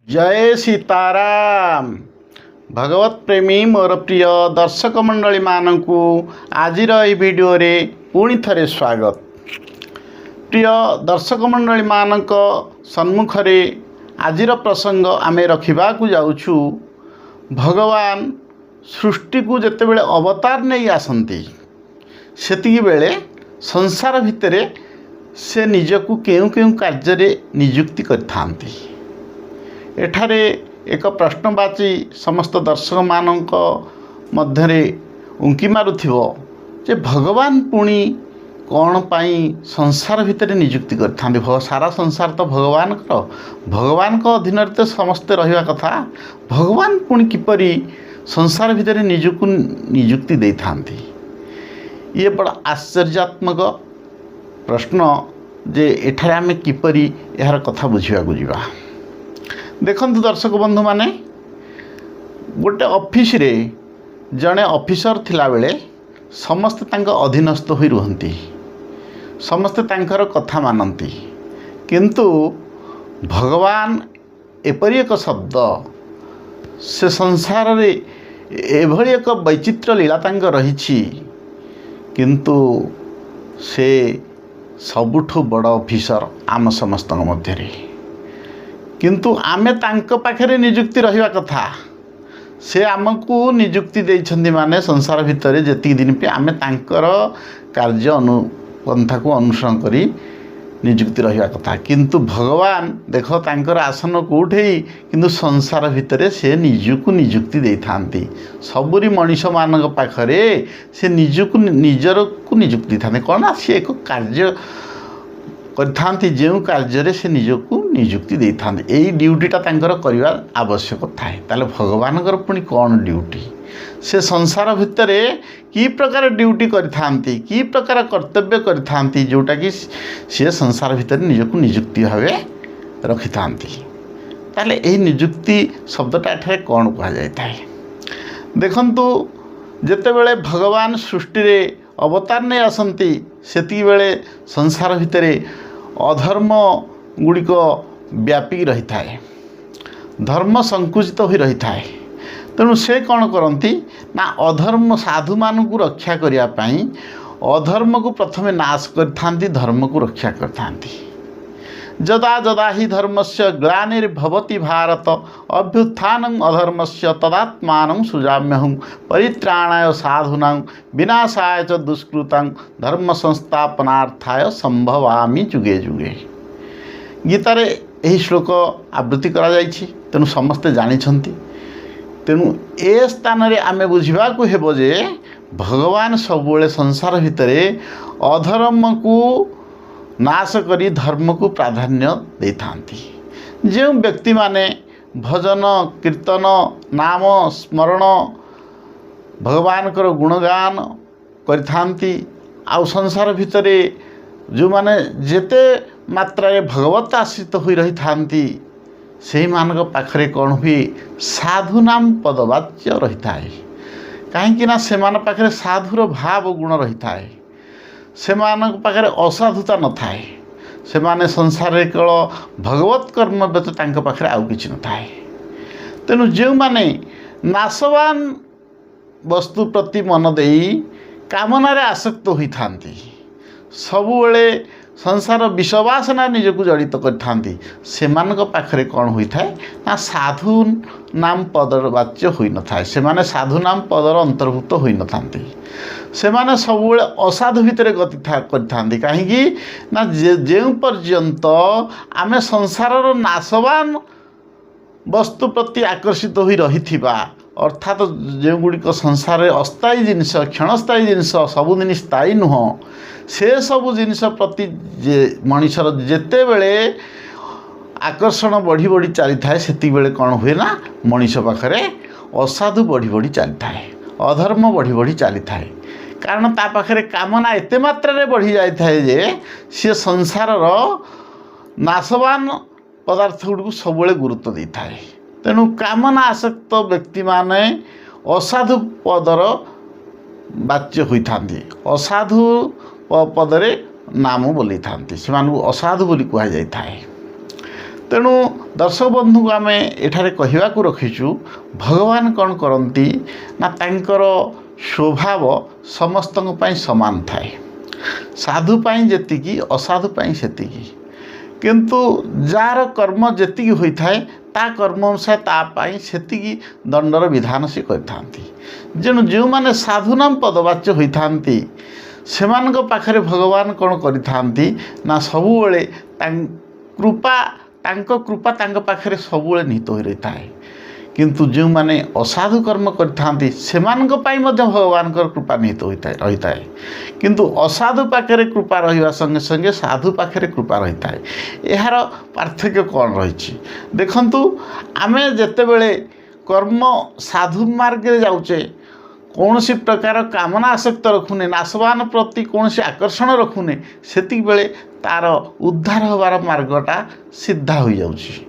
जय सीताराम। भगवत प्रेमी मोर प्रिय दर्शक मंडली मानकु आजिर एही वीडियो रे पुणी थरे स्वागत। प्रिय दर्शक मंडली मानक सम्मुख रे आजिर प्रसंग आमे रखिबा को जाउछु। भगवान सृष्टि को जेते बेले अवतार नहीं आसंती सेतिकी बेले संसार भितरे से निजकु केउ केउ कार्य रे नियुक्ति करथांती। एठारे एक प्रश्नवाची समस्त दर्शक मानक मध्यरे उंकी मारुथिबो जे भगवान पुणी कौन पाई संसार भितर नियुक्ति करथांती। सारा संसार तो भगवान को अधीन तो समस्ते रहिबा कथा। भगवान पुणी किपरि संसार भितर नियुक्ति दे थांती। ये बड़ा आश्चर्यात्मक प्रश्न जे एठारे आमे किपरि यार कथा बुझिबा को जिबा। देखंतु दर्शक बंधु माने गोटे ऑफिस रे जड़े ऑफिसर थिला बेले समस्त तांका अधीनस्थ होई रुहंती, समस्त तांकर कथा मानती। किंतु भगवान एपरि एक शब्द से संसार रे एभଳି एक वैचित्र लीला तांक रहिछि। किंतु से सबुठु बड़ ऑफिसर आम समस्त मध्य रे। किंतु आमे तांक पाखरे नियुक्ति रहिबा कथा। से आमको नियुक्ति देइछन्ति माने संसार भितरे जेति दिन पे आमे तांकर कार्य अनुपंथा को अनुसरण करी नियुक्ति रहिबा कथा। किंतु भगवान देख तांकर आसन कोठेई किंतु संसार भितरे से निजुको नियुक्ति देइ थांती। सबुरी मनीष मानक पाखरे से निजुको निजर को नियुक्ति थांती। कोना से एक कार्य करथांती जो कार्य से निजको नियुक्ति दे था। यही ड्यूटीटा तांकर करिवा आवश्यक थाए। ताले भगवानकर पुणी कौन ड्यूटी से संसार भितरे की प्रकार ड्यूटी करथांती, की प्रकार कर्तव्य करथांती जोटा कि से संसार भितर निजको नियुक्ति भावे रखि थांती। ताले यही नियुक्ति शब्दटा एठारे कौन कहा जाय थाए। देखंतु जेते बेले भगवान सृष्टि रे अवतार नहीं आसंती सेति बेले संसार भितरे अधर्म गुड़िक व्यापी रही थाए, धर्म संकुचित हो रही थाए। तेणु से कौन करती ना अधर्म साधु मानू रक्षा करने अधर्म को प्रथमे नाश करथांती, धर्म को रक्षा करथांती। जदा जदा ही धर्मस्य ग्लानिर्भवति भारत अभ्युत्थानं अधर्मस्य तदात्मानं सृजाम्यहं परित्राणाय साधूनां विनाशाय च दुष्कृतां धर्म संस्थापनार्थाय संभवामि जुगे जुगे। गीतारे यही श्लोक आवृत्ति करा जाइछि। तेणु समस्ते जानिछन्ति। तेणु ए स्थान रे आमे बुझिबा को हेबो जे भगवान सबुले संसार भितरे अधर्म को नाश करी धर्म को प्राधान्य दे थांती। जो व्यक्ति माने भजन कीर्तन नाम स्मरण भगवान कर गुणगान करथांती आउ संसार भितरे जो माने जेते मात्रा रे भगवत आश्रित होई रही थांती सेही मानक पाखरे कौन हुई साधु नाम पदवाच्य रही थाए। काहेकि ना सेमान पाखरे साधुर भाव गुण रही थाए। सेमान पाखरे असाधुता न थाए। सेमाने संसार रे केवल भगवत कर्म व्यतीत तांक पाखरे आउ किछि न थाए। तेणु जो माने नाशवान वस्तु प्रति मन देई कामनारे आसक्त होई थांती, सबुबेले संसार विषवासना निजको जड़ित करथांती, सेमानक पाखरे कौन होई थाए ना साधु नाम पदर वाच्य होई न थाए। सेमाने साधु नाम पदर अंतर्भुक्त होई न थांती। सेमाने सबुबेले असाधु भितरे गति करथांती। काहेकि ना जे पर्यंत आमे संसारर नाशवान वस्तु प्रति आकर्षित होई रहिथिबा अर्थात जो गुड़िक संसार अस्थायी जिनिस क्षणस्थायी जिनिस सबुदिन स्थायी नुह से सबु जिनिस प्रति जे मनीषर जेते बेले आकर्षण बढ़ी बढ़ी चली थाए सेति बेले कौन हुए ना मनीष पाखरे असाधु बढ़ी बढ़ी चली थाए, अधर्म बढ़ी बढ़ी चली थाए। कारण ता पाखरे कामना एते मात्रा रे बढ़ी जाय थाए जे से संसारर नाशवान पदार्थ गुड़ सबुले गुरुत्व दे थाए। तेणु कामना आसक्त व्यक्ति माने असाधु पदर वाच्य होई थांती, असाधु पदरे नाम बोली थांती, से असाधु बोली कहा जाय थाए। तेणु दर्शक बंधु को आम एठारे कहवाक रखीचु भगवान कौन करती ना तांकर स्वभाव समस्त समान थाए साधु पाई जेतिकी असाधु पाई सेतिकी किंतु जार कर्म जेतिकी होता है ता कर्म अनुसार तापाई सेतिकी दंडर विधान से करथांती जेणु जो माने साधुनाम पदवाच्य होइथांती सेमानक पाखरे भगवान कौन करिथांती ना सबुबेले कृपा तांको पाखरे सबुबेले निहित होई रहिता है किंतु जो माने असाधु कर्म करथांती सेमानक पाई मध्य भगवान कृपा निहित रहिता है किंतु असाधु पाखरे कृपा रहिबा संगे संगे साधु पाखरे कृपा रहिता है यार पार्थक्य कौन रही देखंतु आमे जेतेबेले कर्म साधु मार्ग रे जाउचे कौन सी प्रकार कामना आसक्त रखुने नाशवान प्रति कौन सी आकर्षण रखुने सेतिक बेले तार उद्धार होबार मार्गटा सीधा हो जाउची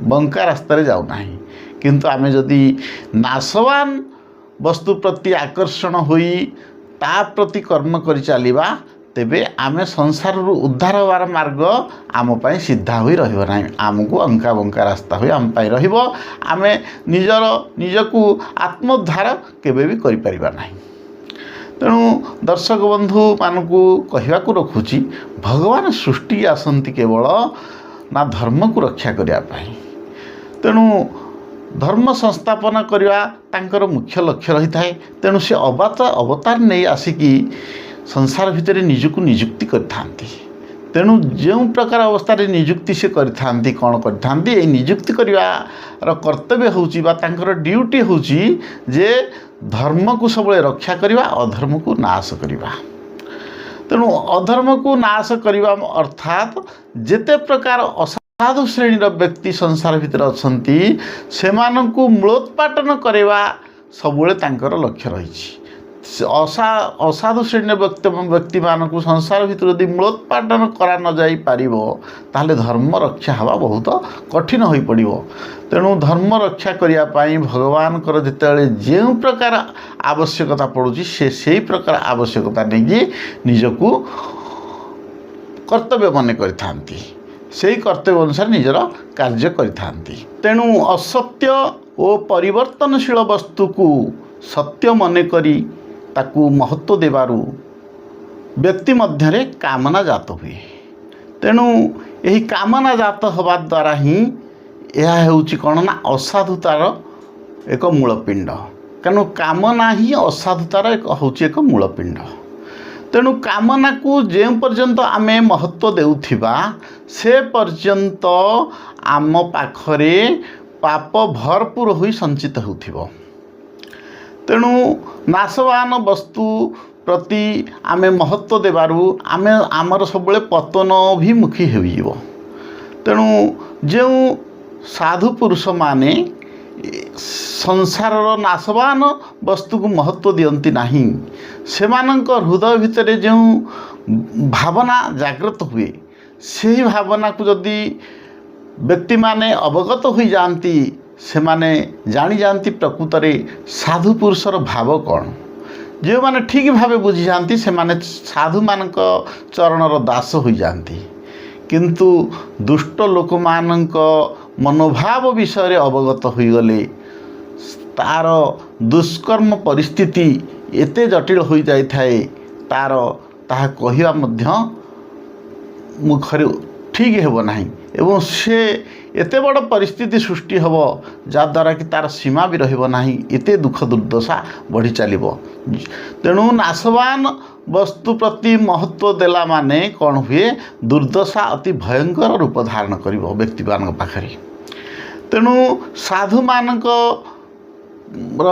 बंका रास्तार जाऊ नाही किंतु आमे जदि नाशवान वस्तु प्रति आकर्षण होई ता प्रति कर्म करि चलिबा तेबे आमे संसार रु उद्धार होबार मार्ग आम पाई सीधा होई रहिबो नाही आमको अंका बंका रास्ता होई आम पाई रहिबो आमे निजकू आत्मोद्धार केबे भी करि परिबा नाही तेणु दर्शक बंधु मानकू कहवाक रखुची भगवान सृष्टि आसंती केवल ना धर्म को रक्षा करिया पाई तेणु धर्म संस्थापन करवा तांकर मुख्य लक्ष्य रही थाए तेणु से अवतार नहीं आसिकी संसार भितर निजुक निजुक्ति करथांती तेणु जो प्रकार अवस्था निजुक्ति से करथांती कौन करथांती ए निजुक्ति करिवार कर्तव्य होची बा तांकर ड्यूटी होची जे धर्म को सबले रक्षा करिवा अधर्म को नाश करिवा तेणु अधर्म को नाश करिवा अर्थात जेते प्रकार साधु श्रेणी व्यक्ति संसार भितर अछंती सेमानंकु मूलोत्पाटन करवा सबुले तांकर लक्ष्य रही असाधु श्रेणी व्यक्ति मानक संसार भितर यदि मूलोत्पाटन करा न जाई पारिबो ताहले धर्म रक्षा हवा बहुत कठिन होई पड़िबो तेणु धर्म रक्षा करिया पाई भगवान कर जेतेबेले जेउ प्रकार आवश्यकता पड़ुची से प्रकार आवश्यकता नेगी निजकू कर्तव्य मन करिथांती से कर्तव्य अनुसार निजर कार्य करिथांती तेणु असत्य और परिवर्तनशील वस्तु को सत्य मन करी ताकू महत्व देवारू व्यक्ति मध्यरे कामना जात हुए तेणु यही कामना जात हवा द्वारा ही यह होउची कौन ना असाधुतार एक मूलपिंड कारण कामना ही असाधुतार एक मूलपिंड तेणु कामना को जे पर्यंत आमे महत्व देउथिबा से पर्यंत आम पाखरे पाप भरपूर होई संचित होउथिबो तेणु नाशवान वस्तु प्रति आमे महत्व देबारू आमे आमर सबले पतनभिमुखी होइबो तेणु जो साधु पुरुष माने संसार नाशवान वस्तु को महत्व दियंती नहीं सेमानंक हृदय भितर जो भावना जागृत हुए से भावना को जदि व्यक्ति माने अवगत हो जाती से माने जानी जाती प्रकृत में साधु पुरुषर भाव कौन जो माने ठीक भाव बुझी जाती से माने साधु मानक चरणर दास हो जाती किंतु दुष्ट लोक मानक मनोभाव विषय अवगत हो गले तार दुष्कर्म परिस्थिति एते जटिल हो जाए तार ताहा कहिबा मध्य मुखरे ठीक हेब नाही एवं से एते बड़ परिस्थिति सृष्टि हेब जद्वारा कि तार सीमा भी रहिब नाही एते दुख दुर्दशा बढ़ी चलिबो तेणु नाशवान वस्तु प्रति महत्व देला माने कौन हुए दुर्दशा अति भयंकर रूप धारण करिबो व्यक्ति मान पाखरे तेणु साधु मानक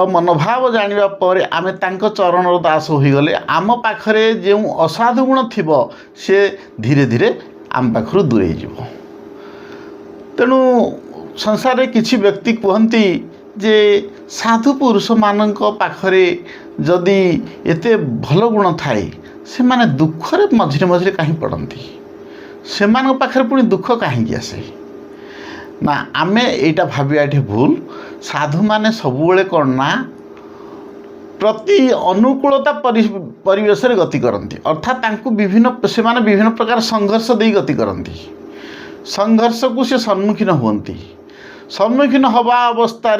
मनोभाव जानिबा पर आमे तांको चरणर दास हो गले आम पाखरे जो असाधु गुण थिबो से धीरे धीरे आम पाखरु दूरे जीवो तेणु संसार रे किछि व्यक्ति कहती जे साधु पुरुष मानक पाखरे जदि एते भल गुण थाए से माने दुख रे मझिरे मझिरे कहीं पड़ती से मानक पाखरे पुणी दुख कहीं आसे ना आमे एटा भाबिया एठी भूल साधु माने सबुबेले कौन ना प्रति अनुकूलता परिवेश गति करती अर्थात तांकु विभिन्न से माने विभिन्न प्रकार संघर्ष दे गति करती संघर्ष को से सम्मुखीन हुंती सम्मुखीन हवा अवस्था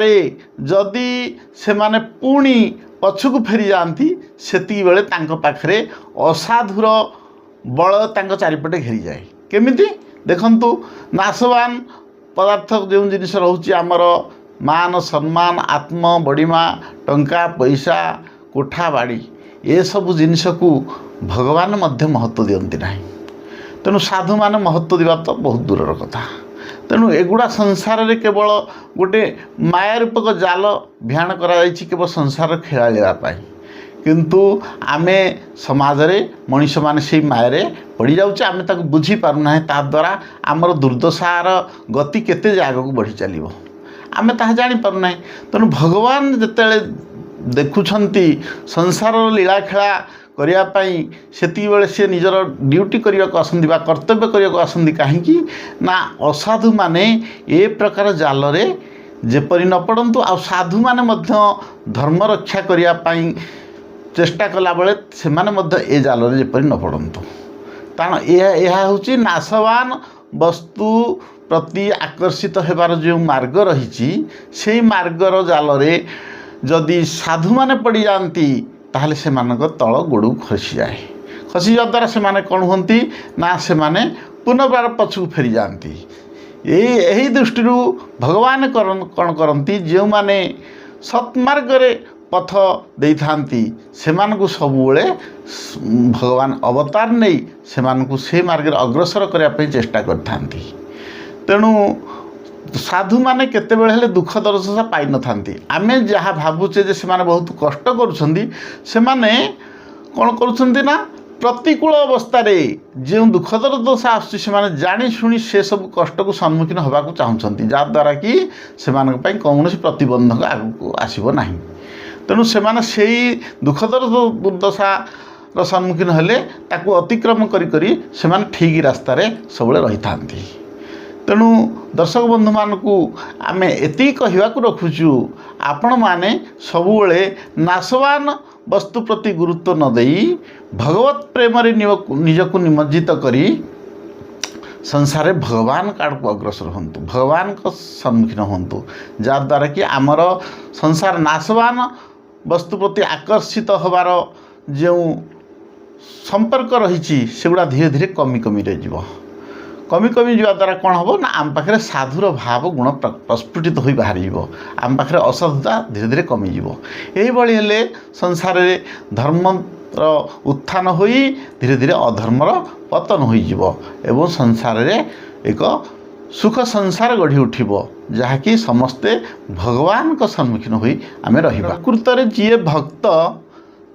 जदि से माने पुणी पछकु फेरी जाती सेती बेले तांको पाखरे असाधुर बल तांको चारिपटे घेरी जाए केमिति देखंतु नाशवान पदार्थ जो जिनिस रोचे आमर मान सम्मान आत्म बड़ीमा टंका पैसा कोठा बाड़ी ये सब जिनिस को भगवान मध्य महत्व दियंती नहीं तेणु साधु माने महत्व दिवा तो बहुत दूर कथा तेणु एगुड़ा संसार रे केवल गोटे माया रूपक जाल भियान करा केवल संसार खेला किंतु आमे समाज रे मनीष माने से माया पड़ जाऊे आम ताक बुझी पारना ता द्वारा आमर दुर्दशार गति केते जाग को बढ़ी चलो आम ता जानी पारना तेणु भगवान जिते देखुंती संसार लीला खेला करने से सी निजर ड्यूटी करने को आसती कर्तव्य करने को आसती कहीं ना असाधु माने ए प्रकार जाल जेपरी न पड़तु आ साधु माने मध्य धर्म रक्षा करने चेष्टा कला बेले से ए जाल जेपरी न पड़तु कारण यह हूँ नाशवान वस्तु प्रति आकर्षित होबार जो मार्ग रही से मार्गर जाल जदि साधु माने पड़ जाती ताहले से तल गोड़ खसी जाए खसी जा द्वारा से कौन होती ना से पुनर्बार पछकु फेरी जाती यही दृष्टि भगवान कौन करती जो माने सत्मार्ग पथ दे था से सबुले भगवान अवतार नहीं से मार्ग अग्रसर करने चेष्टा करते तेणु साधु माने केते बेले हेले दुख दर्शा पाई न थांती आमे जहाँ भावुचे जे से माने बहुत कष्ट करुछंदी से माने कौन करुछंदी ना प्रतिकूल अवस्था रे जो दुख दर्शा आसुची से माने जानी शुणी से सब कष्ट को सम्मुखीन होगा को चाहूँगी जहाँद्वारा कि से कौन प्रतिबंधक आगू आसब ना तेणु से दुख दुर्दशार सम्मुखीन हेले ताकू अतिक्रम करी से ठीक रास्तार सब रही था तेणु दर्शक बंधु मानू आम एति कहवाक रखुचु आपण माने सबुले नाशवान वस्तु प्रति गुरुत्व न देई भगवत प्रेम निजक निमज्जित करी संसार भगवान काड़ को अग्रसर हूँ भगवान को सम्मुखीन हूँ जहाँद्वारा कि आमर संसार नाशवान वस्तु प्रति आकर्षित होबार जो संपर्क रही सेगुड़ा धीरे धीरे कमी कमी रही कमी कमी जा द्वारा कौन हम ना आम पाखे साधुर भाव गुण प्रस्फुटित हो बाहर आम पाखे असाधुता धीरे धीरे कमिज यही संसार रे धर्म उत्थान हो धीरे धीरे अधर्मर पतन हो संसार रे एक सुख संसार गढ़ी उठिब जहाँकि समस्ते भगवान को सम्मुखीन हो आम रहा प्रकृत में जी भक्त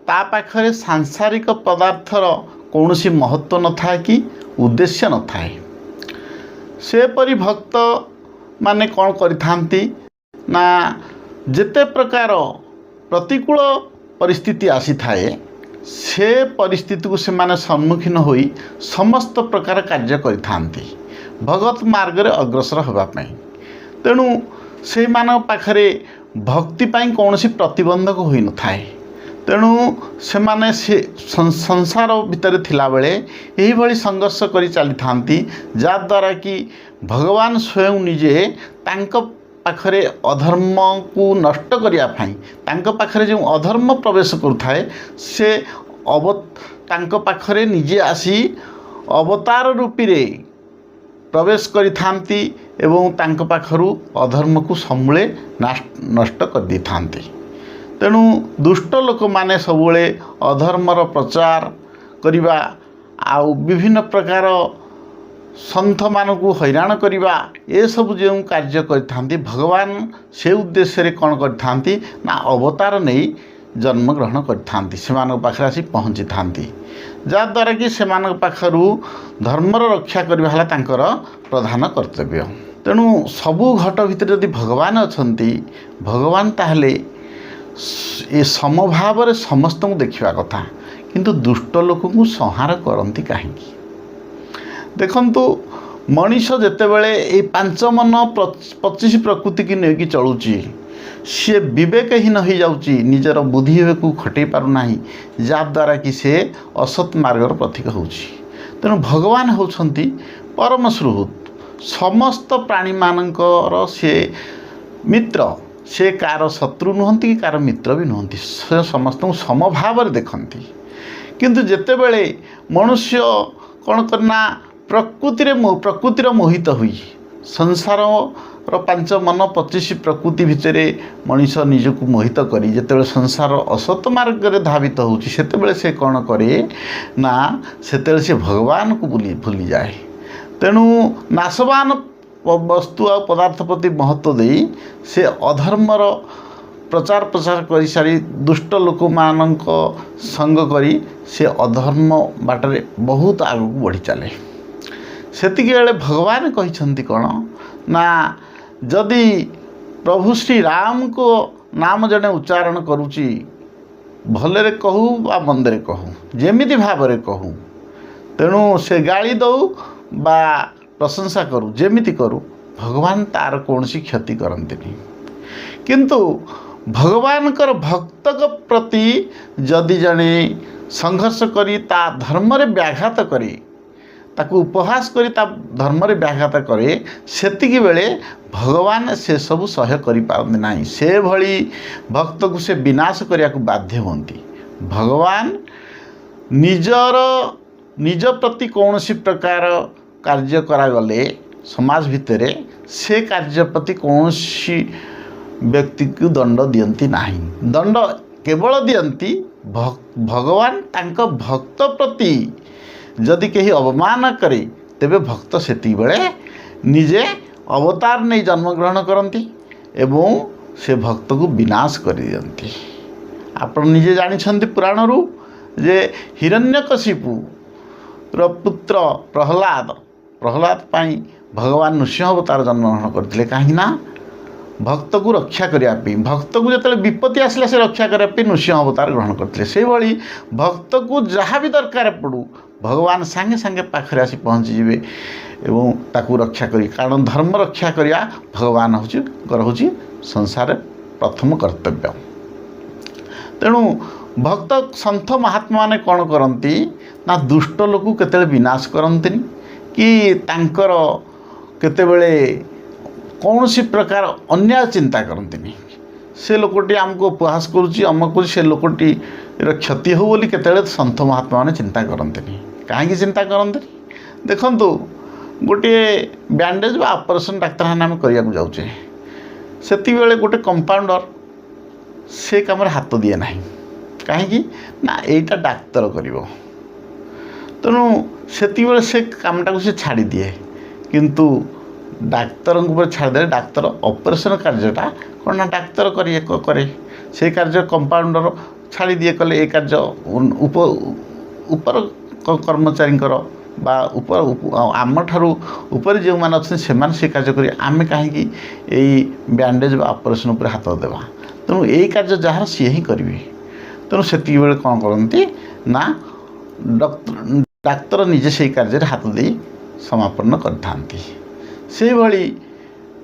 ता पाखरे सांसारिक पदार्थर कौन सी महत्व न था कि उद्देश्य न थाए से परी भक्त माने कौन करिथांती ना जेते प्रकार प्रतिकूल परिस्थिति आसी थाए से परिस्थिति को से माने सम्मुखीन होई समस्त प्रकार कार्य करिथांती भगवत मार्ग रे अग्रसर होबा पई तेणु से मान पाखरे भक्ति पाई कौन सी प्रतिबंधक होई न थाए तेणु से माने से संसार भितर थिला बेले यही भली संघर्ष करी चली थांती जहाँद्वारा कि भगवान स्वयं निजे तांको पाखरे अधर्म को नष्ट करने तांको पाखरे जो अधर्म प्रवेश करुथाए से तांको पाखरे निजे आसी अवतार रूपी रे प्रवेश करी थांती एवं तांको पाखरु अधर्म को समूले नष्ट कर दी थांती तेणु दुष्ट लोक माने सबुले अधर्मर प्रचार करिबा आउ विभिन्न प्रकार संथ मानकु हैरान करिबा ये सब जो कार्य करथांती भगवान से उद्देश्य रे कौन करथांती ना अवतार नहीं जन्म ग्रहण करथांती सेमानक पाखरे आसी पहुँची थांती जहाँद्वारा कि सेमानक पाखरु धर्मर रक्षा करबा हला तांकर प्रधान कर्तव्य तेणु सबु घट भितर यदि भगवान अछंती भगवान ताहले ये समभाव रे समस्त को देखा कथा किंतु दुष्ट लोक को संहार करती कहीं देखंतु मनीष जेतेबेले ये पांच मन 25 प्रकृति की लेकिन चलुची सी विवेकहीन हो जाऊँगी निजर बुद्धि को खटे पारना जहाँद्वारा कि से असत मार्गर प्रतीक हो तेणु भगवान होती परम सुहृद समस्त प्राणी मानकर से मित्र, से कार शत्रु नुहंती कि कार मित्र भी नुहंती, से समस्त को समभाव देखती। किंतु जेतेबेले मनुष्य कौन करना प्रकृतिर मोहित हुई संसार पांच मन 25 प्रकृति भितर मनीष निजक मोहित करी जेतेबेले संसार असत मार्ग रे धावित होउची सेतेबेले से कौन करे ना सेतेबेले से भगवान को भूली जाए। तेणु नाशवान वस्तु आ पदार्थ प्रति महत्व दे से अधर्मर प्रचार प्रसार कर सारी दुष्ट लोक मानक संग करी से अधर्म बाटरे बहुत आगू बढ़ी चले। सेतिके बेले भगवान कहिसंती कौन ना जदि प्रभु श्री राम को नाम जड़े उच्चारण करुची भलरे कहू बा मंदरे कहू जेमिति भावरे कहू, तेणु से गाली दऊ बा प्रशंसा करू जेमिति करू भगवान तार कौनसी क्षति करंतिनी। किंतु भगवान कर भक्त प्रति जदि जने संघर्ष करी ता धर्म रे व्याघात करी ताकू उपहास करी ता धर्म रे व्याघात करे सेतिकी बेले भगवान से सब सह्य करि पारନ୍ତି नाही। से भली भक्त को से विनाश करिया को बाध्य होंती। भगवान निज प्रति कौनसी प्रकार कार्य करागले समाज भितर से कार्य प्रति कौनसी व्यक्ति को दंड दियंती नाही। दंड केवल दियंती भगवान तांको भक्त प्रति जदि कहीं अवमान करे तेबे भक्त सेति बेले निजे अवतार नहीं जन्म ग्रहण करती एवं से भक्त को विनाश कर दियंती। आपण निजे जानिछंती पुराण रु जे हिरण्यकशिपु र पुत्र प्रहलाद पाई भगवान नृसिंह अवतार जन्म ग्रहण करते कहीं ना भक्त को रक्षा करने भक्त को जो विपत्ति आसला से रक्षा करने नृसिंह अवतार ग्रहण करते। से भली भक्त को जहाँ भी दरकार पड़ू भगवान सांगे सांगे पाखरे आसी पहुँची जीवे एवं ताकू रक्षा करी, कारण धर्म रक्षा करिया भगवान हूँ संसार प्रथम कर्तव्य। तेणु भक्त सन्थ महात्मा ने कौन करती ना दुष्ट लोक केते विनाश करंतिनी कि तांकर केतेबेले कौन सी प्रकार अन्याय चिंता करंतिनी। से लोकटी आमको उपहास करुच्ची अमक से लोकटी क्षति हो बोली केतेबेले सन्थ महात्मा ने चिंता करंतिनी। कहीं चिंता करते देखु गोटे बैंडेज बा ऑपरेशन डाक्तखाना आम करिया को जाऊे सेति बेले गोटे कंपाउंडर से काम हाथ दिए ना कहीं ना एटा डाक्तर करिवो। तेणु सेति बेले से कामटा को से छाड़ी दिए किंतु डाक्तर ऊपर छाड़दे डाक्तर ऑपरेशन कार्यटा कौन ना डाक्तर करे से कार्य कंपाउंडर छाड़ी दिए कले ये कार्य ऊपर कर्मचारी बा ऊपर आम ठारू ऊपर जो मैंने अच्छे से कार्य करें आम कहीं बैंडेज बा ऑपरेशन उपर हाथ देवा। तेणु यही कार्य जार सी ही करेंगे। तेणु से कौन करती ना डाक्तर निजे से कार्य हाथ दे समापन करथांती। से भली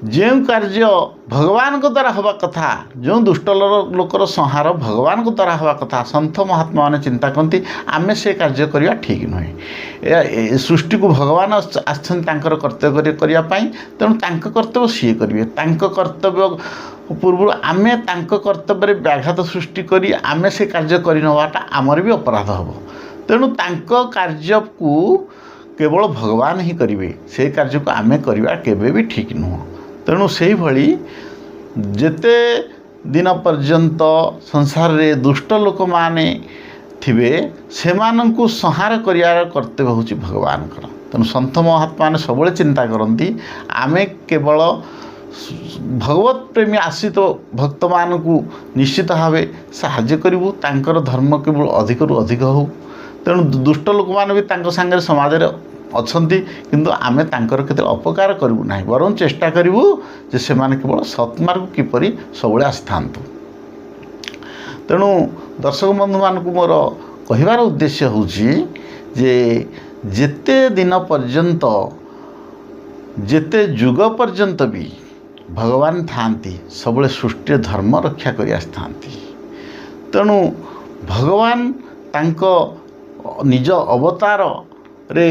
जो कार्य भगवान को द्वारा हवा कथा जो दुष्ट लोकर संहार भगवान को द्वारा हवा कथा सन्थ महात्मा ने चिंता करती आमे से कार्य करवा ठीक नुहे। सृष्टि को भगवान आसर कर्तव्य करने तेणु तांको कर्तव्य सी करेंगे। कर्तव्य पूर्व आमे तांको कर्तव्य व्याघात सृष्टि करी आमे से कार्य करवाटा आमर भी अपराध हम। तेणु तांको कार्य को केवल भगवान ही करेंगे से कार्य को आमे करवा केबे भी ठीक नुह। तेणु से भली जेते दिन पर्यंत संसार रे दुष्ट लोक माने थिबे सेमानंकु संहार करियार कर्तव्य होची भगवान कर। तेणु सन्थ महात्मा ने सबले चिंता करती आमे केवल भगवत प्रेमी आश्रित भक्त मान को निश्चित भाव साहाय्य करूँ तांकर धर्म केवल अधिक रु अधिक हो। तेणु दुष्ट लोक माने भी तांको संगे समाज रे अच्छी किंतु आमे तांकर केते अपकार करूँ ना वरं चेष्टा करूँ जे से माने केवल सत्मार्ग किपरि सबले आसिथांतु। तेणु दर्शक बंधु मान को मोर कहिबार उद्देश्य होची जे जेते दिन पर्यंत जेते युग पर्यंत भी भगवान थांती सबले सृष्टि धर्म रक्षा करि आसिथांती। तेणु भगवान तांको निज अवतार रे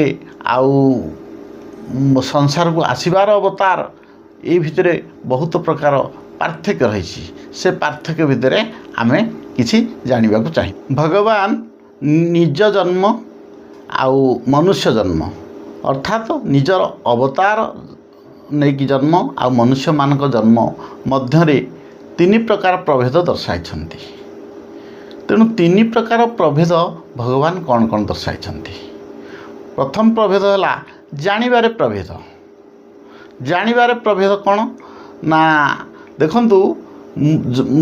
आउ संसार को आसबार अवतार ये भितर बहुत प्रकार पार्थक्य रही से पार्थक्य भितर आमे किछि जानिबा को चाहि। भगवान निज जन्म आउ मनुष्य जन्म अर्थात निजर अवतार नहीं कि जन्म आ मनुष्य मानक जन्म मध्य तीन प्रकार प्रभेद दर्शाई। तेणु तीन प्रकार प्रभेद भगवान कौन कौन दर्शाई। प्रथम प्रभेद है जानिबारे प्रभेद। जानिबारे प्रभेद कौन ना देखंतु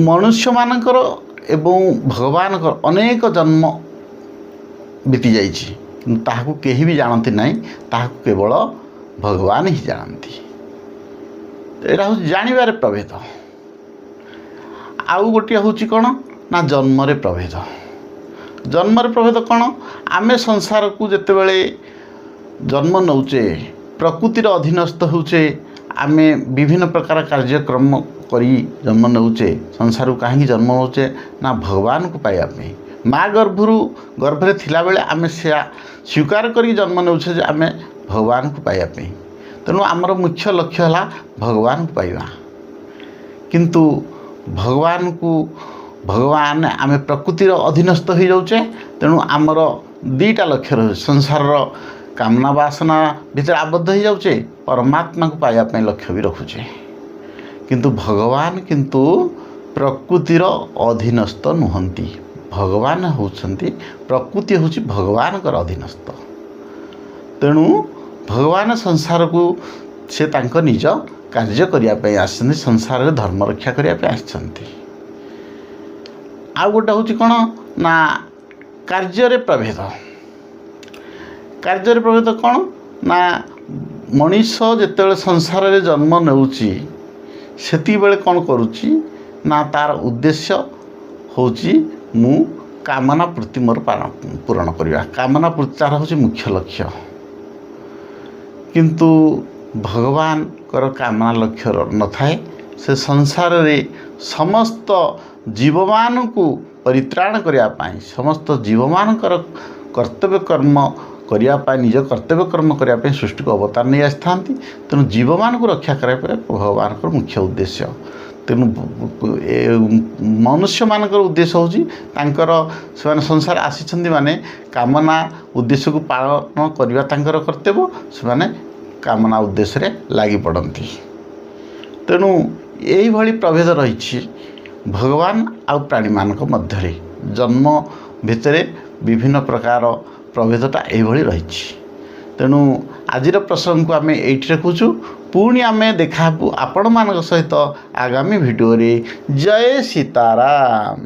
मनुष्य मानकर एवं भगवान अनेक जन्म बीती जाइछि किंतु ताहाकु केही भी जानती नहीं, ताहाकु केवल भगवान ही जानती। एटा हूँ जानिबारे प्रभेद। आउ गोटे हूँ कौन ना जन्मरे प्रभेद। जन्मरे प्रभेद कौन आमे संसार को जेतेबेले जन्म नौचे प्रकृतिर अधीनस्थ होचे आमे विभिन्न प्रकार कार्यक्रम करी जन्म नौचे संसार को कहीं जन्म नौचे ना भगवान को पाइबा माँ गर्भरे थिला बेले आमे स्वीकार करी जन्म नौचे आमे भगवान को पाइबा। तेणु आमर मुख्य लक्ष्य है भगवान को पाइबा। किंतु भगवान आमे प्रकृतिर अधीनस्थ हो जाऊे। तेणु आमर दीटा लक्ष्य रहे संसार कामना वासना भीतर आबद्ध हो जाऊे, परमात्मा को पाइबा लक्ष्य भी रखुचे। किंतु भगवान किंतु प्रकृतिर अधीनस्थ नुहंती। भगवान होउछंती प्रकृति होउछि भगवान कर अधीनस्थ। तेणु भगवान संसार को से तांको निज कार्य करिया पे आछंती, संसार रे धर्म रक्षा करिया पे आछंती। आ गोटा होउछि कोन ना कार्य रे प्रभेद। कार्य रे प्रभेद कोन ना मनीष जेतेबेले संसार रे जन्म नेउछि सेति बेले कोन करूछि ना तार उद्देश्य होउछि मु कामना पूर्ति मोर पूरण करवा। कामना पूर्ति तार होउछि मुख्य लक्ष्य। किंतु भगवान कर कामना लक्ष्य न थाए। से संसार रे समस्त जीवमान को परित्राण करिया पाई, समस्त जीवमान कर कर्तव्य कर्म करिया पाई, निज कर्तव्य कर्म करिया पाई सृष्टि को अवतार नहीं आस्थांती। तेणु जीवमान को रक्षा करिया पाई भगवान को मुख्य उद्देश्य। तेणु मनुष्य मानकर उद्देश्य होची तांकर से संसार आसीछंती माने कामना उद्देश्य को पालन करवा तांकर कर्तव्य। से कामना उद्देश्य रे लागी पड़ती। तेणु यही भली प्रभेद रही भगवान आ प्राणी मानक मध्य। जन्म भितर विभिन्न प्रकार प्रभेदटा यही रही। तेणु आजिर प्रसंग को आम ये रखुचु। पुणी आम देखा आपण मान सहित आगामी भिडियो रे। जय सीताराम।